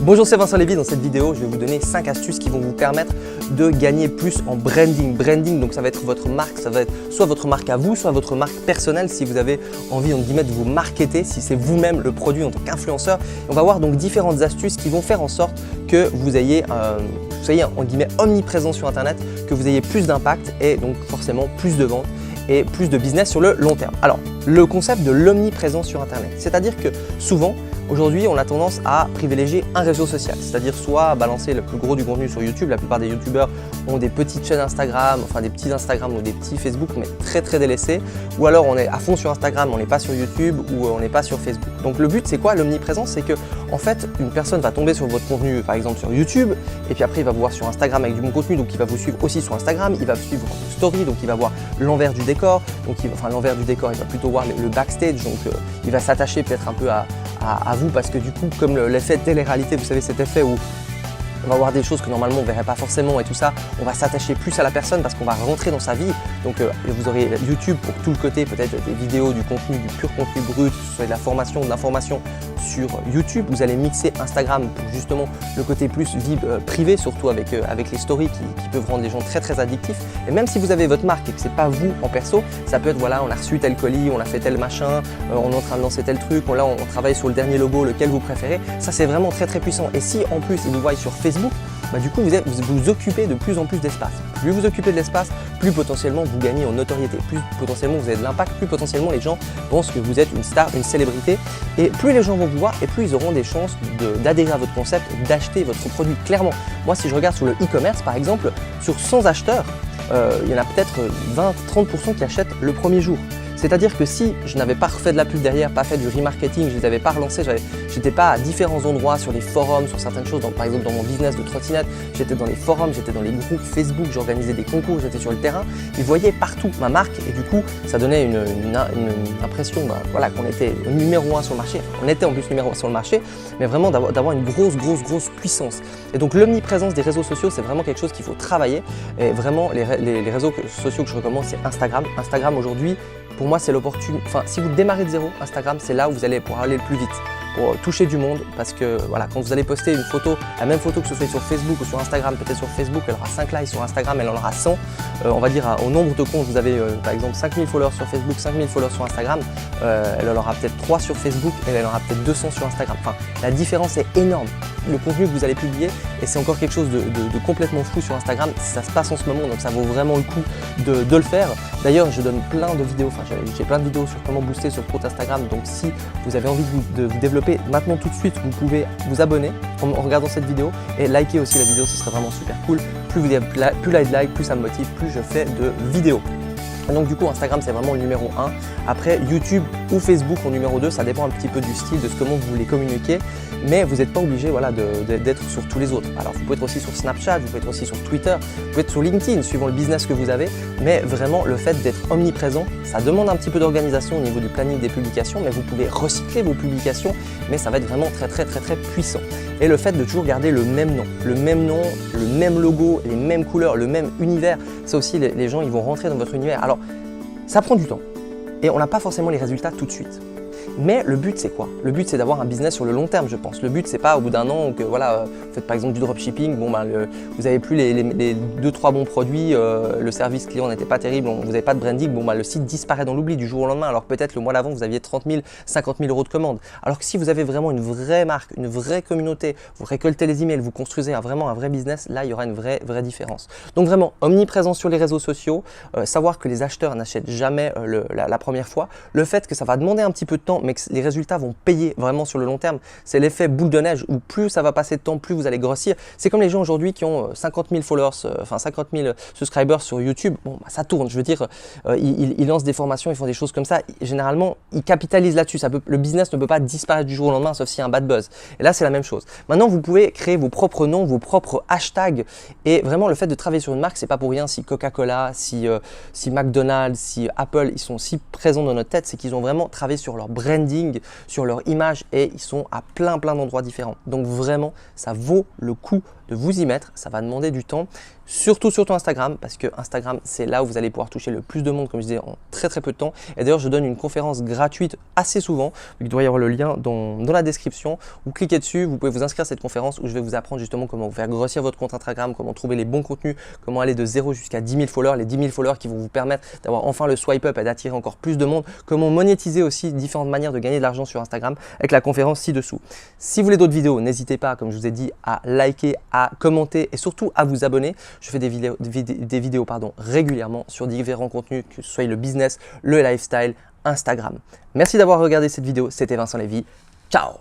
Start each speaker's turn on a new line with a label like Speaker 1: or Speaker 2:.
Speaker 1: Bonjour, c'est Vincent Lévy. Dans cette vidéo, je vais vous donner 5 astuces qui vont vous permettre de gagner plus en branding. Branding, donc ça va être votre marque, ça va être soit votre marque à vous, soit votre marque personnelle si vous avez envie entre guillemets de vous marketer, si c'est vous-même le produit en tant qu'influenceur. On va voir donc différentes astuces qui vont faire en sorte que vous soyez entre guillemets omniprésent sur Internet, que vous ayez plus d'impact et donc forcément plus de ventes et plus de business sur le long terme. Alors, le concept de l'omniprésence sur Internet, c'est-à-dire que souvent, aujourd'hui, on a tendance à privilégier un réseau social, c'est-à-dire soit balancer le plus gros du contenu sur YouTube. La plupart des youtubeurs ont des petites chaînes Instagram, enfin des petits Instagram ou des petits Facebook, mais très délaissés. Ou alors on est à fond sur Instagram, on n'est pas sur YouTube ou on n'est pas sur Facebook. Donc le but, c'est quoi l'omniprésence? C'est que en fait, une personne va tomber sur votre contenu, par exemple sur YouTube, et puis après il va vous voir sur Instagram avec du bon contenu, donc il va vous suivre aussi sur Instagram, il va suivre vos stories, donc il va voir l'envers du décor, donc l'envers du décor, il va plutôt voir le backstage, donc il va s'attacher peut-être un peu à vous, parce que du coup, comme l'effet télé-réalité, vous savez cet effet où on va voir des choses que normalement on ne verrait pas forcément et tout ça, on va s'attacher plus à la personne parce qu'on va rentrer dans sa vie. Donc vous aurez YouTube pour tout le côté, peut-être des vidéos, du contenu, du pur contenu brut, que ce soit de la formation, de l'information sur YouTube. Vous allez mixer Instagram pour justement le côté plus vie privée, surtout avec les stories qui peuvent rendre les gens très addictifs. Et même si vous avez votre marque et que ce n'est pas vous en perso, ça peut être voilà, on a reçu tel colis, on a fait tel machin, on est en train de lancer tel truc, là on travaille sur le dernier logo, lequel vous préférez. Ça c'est vraiment très puissant. Et si en plus ils vous voient sur Facebook, du coup vous occupez de plus en plus d'espace. Plus vous occupez de l'espace, plus potentiellement vous gagnez en notoriété, plus potentiellement vous avez de l'impact, plus potentiellement les gens pensent que vous êtes une star, une célébrité, et plus les gens vont vous voir et plus ils auront des chances d'adhérer à votre concept, d'acheter votre produit. Clairement, moi si je regarde sur le e-commerce par exemple, sur 100 acheteurs, il y en a peut-être 20-30% qui achètent le premier jour. C'est-à-dire que si je n'avais pas refait de la pub derrière, pas fait du remarketing, je ne les avais pas relancés, j'étais pas à différents endroits, sur les forums, sur certaines choses, par exemple dans mon business de trottinette, j'étais dans les forums, j'étais dans les groupes Facebook, j'organisais des concours, j'étais sur le terrain, ils voyaient partout ma marque et du coup ça donnait une impression voilà, qu'on était numéro 1 sur le marché. On était en plus numéro 1 sur le marché, mais vraiment d'avoir une grosse puissance. Et donc l'omniprésence des réseaux sociaux, c'est vraiment quelque chose qu'il faut travailler. Et vraiment les réseaux sociaux que je recommande, c'est Instagram. Instagram aujourd'hui, pour moi, c'est l'opportunité. Enfin, si vous démarrez de zéro, Instagram, c'est là où vous allez pouvoir aller le plus vite pour toucher du monde. Parce que voilà, quand vous allez poster une photo, la même photo que ce soit sur Facebook ou sur Instagram, peut-être sur Facebook, elle aura 5 likes, sur Instagram, elle en aura 100. On va dire au nombre de comptes, vous avez par exemple 5000 followers sur Facebook, 5000 followers sur Instagram, elle en aura peut-être 3 sur Facebook et elle en aura peut-être 200 sur Instagram. Enfin, la différence est énorme. Le contenu que vous allez publier, et c'est encore quelque chose de complètement fou sur Instagram, ça se passe en ce moment, donc ça vaut vraiment le coup de le faire. D'ailleurs, je donne plein de vidéos, j'ai plein de vidéos sur comment booster sur compte Instagram, donc si vous avez envie de vous développer maintenant tout de suite, vous pouvez vous abonner en regardant cette vidéo et liker aussi la vidéo, ce serait vraiment super cool. Plus il y a de likes, plus ça me motive, plus je fais de vidéos. Donc du coup Instagram c'est vraiment le numéro 1. Après YouTube ou Facebook en numéro 2, ça dépend un petit peu du style, de comment vous voulez communiquer, mais vous n'êtes pas obligé voilà, d'être sur tous les autres. Alors vous pouvez être aussi sur Snapchat, vous pouvez être aussi sur Twitter, vous pouvez être sur LinkedIn suivant le business que vous avez, mais vraiment le fait d'être omniprésent, ça demande un petit peu d'organisation au niveau du planning des publications, mais vous pouvez recycler vos publications, mais ça va être vraiment très puissant. Et le fait de toujours garder le même nom, le même logo, les mêmes couleurs, le même univers, ça aussi les gens ils vont rentrer dans votre univers. Alors ça prend du temps et on n'a pas forcément les résultats tout de suite. Mais le but c'est quoi? Le but c'est d'avoir un business sur le long terme, je pense. Le but c'est pas au bout d'un an que voilà, vous faites par exemple du dropshipping, vous n'avez plus les 2-3 bons produits, le service client n'était pas terrible, vous n'avez pas de branding, le site disparaît dans l'oubli du jour au lendemain. Alors peut-être le mois d'avant vous aviez 30 000, 50 000 euros de commandes. Alors que si vous avez vraiment une vraie marque, une vraie communauté, vous récoltez les emails, vous construisez vraiment un vrai business, là il y aura une vraie différence. Donc vraiment omniprésence sur les réseaux sociaux, savoir que les acheteurs n'achètent jamais la première fois, le fait que ça va demander un petit peu de temps mais que les résultats vont payer vraiment sur le long terme. C'est l'effet boule de neige où plus ça va passer de temps, plus vous allez grossir. C'est comme les gens aujourd'hui qui ont 50 000 followers, 50 000 subscribers sur YouTube. Ça tourne, je veux dire, ils lancent des formations, ils font des choses comme ça. Généralement, ils capitalisent là-dessus. Le business ne peut pas disparaître du jour au lendemain, sauf s'il y a un bad buzz. Et là, c'est la même chose. Maintenant, vous pouvez créer vos propres noms, vos propres hashtags. Et vraiment, le fait de travailler sur une marque, c'est pas pour rien. Si Coca-Cola, si McDonald's, si Apple, ils sont si présents dans notre tête, c'est qu'ils ont vraiment travaillé sur leur brand. branding, sur leur image et ils sont à plein d'endroits différents. Donc vraiment, ça vaut le coup de vous y mettre. Ça va demander du temps, surtout Instagram, parce que Instagram, c'est là où vous allez pouvoir toucher le plus de monde, comme je disais, en très peu de temps. Et d'ailleurs, je donne une conférence gratuite assez souvent. Il doit y avoir le lien dans la description. Vous cliquez dessus, vous pouvez vous inscrire à cette conférence où je vais vous apprendre justement comment vous faire grossir votre compte Instagram, comment trouver les bons contenus, comment aller de 0 jusqu'à 10 000 followers, les 10 000 followers qui vont vous permettre d'avoir enfin le swipe up et d'attirer encore plus de monde, comment monétiser aussi différentes manières de gagner de l'argent sur Instagram avec la conférence ci-dessous. Si vous voulez d'autres vidéos, n'hésitez pas, comme je vous ai dit, à liker, à commenter et surtout à vous abonner. Je fais des vidéos régulièrement sur différents contenus, que ce soit le business, le lifestyle, Instagram. Merci d'avoir regardé cette vidéo. C'était Vincent Lévy. Ciao!